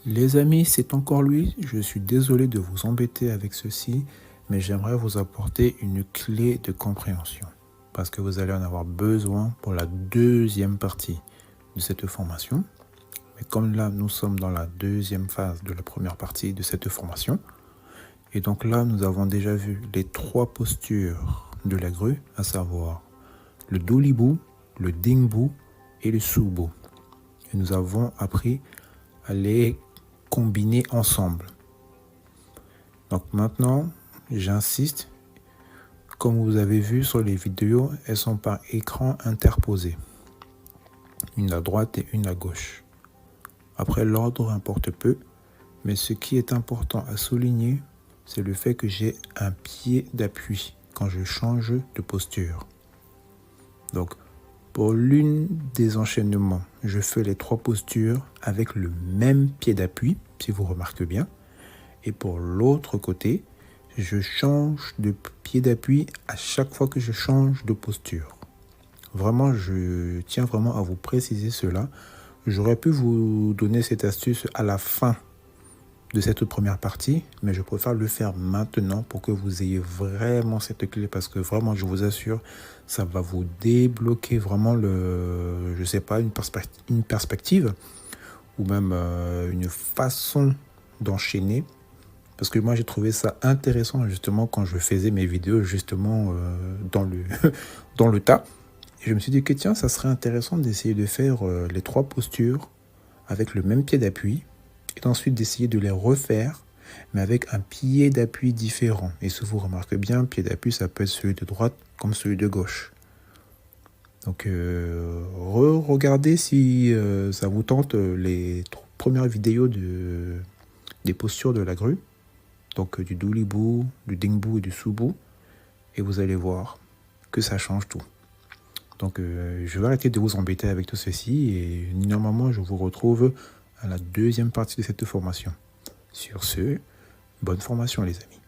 Les amis, c'est encore lui. Je suis désolé de vous embêter avec ceci, mais j'aimerais vous apporter une clé de compréhension parce que vous allez en avoir besoin pour la deuxième partie de cette formation. Mais comme là, nous sommes dans la deuxième phase de la première partie de cette formation, et donc là, nous avons déjà vu les 3 postures de la grue, à savoir le doulibou, le dingbou et le soubou. Et nous avons appris à les combiner ensemble. Donc maintenant, j'insiste, comme vous avez vu sur les vidéos, elles sont par écran interposé. Une à droite et une à gauche. Après, l'ordre importe peu, mais ce qui est important à souligner, c'est le fait que j'ai un pied d'appui quand je change de posture. Donc, pour l'une des enchaînements, je fais les 3 postures avec le même pied d'appui, si vous remarquez bien. Et pour l'autre côté, je change de pied d'appui à chaque fois que je change de posture. Vraiment, je tiens vraiment à vous préciser cela. J'aurais pu vous donner cette astuce à la fin de cette première partie, mais je préfère le faire maintenant pour que vous ayez vraiment cette clé, parce que vraiment, je vous assure, ça va vous débloquer vraiment je sais pas, une perspective ou même une façon d'enchaîner. Parce que moi, j'ai trouvé ça intéressant justement quand je faisais mes vidéos justement dans le tas. Et je me suis dit que tiens, ça serait intéressant d'essayer de faire les 3 postures avec le même pied d'appui et ensuite d'essayer de les refaire, mais avec un pied d'appui différent. Et si vous remarquez bien, pied d'appui, ça peut être celui de droite comme celui de gauche. Donc, regardez si ça vous tente les premières vidéos des postures de la grue. Donc du doulibou, du dingbou et du soubou. Et vous allez voir que ça change tout. Donc je vais arrêter de vous embêter avec tout ceci. Et normalement, je vous retrouve à la deuxième partie de cette formation. Sur ce, bonne formation les amis.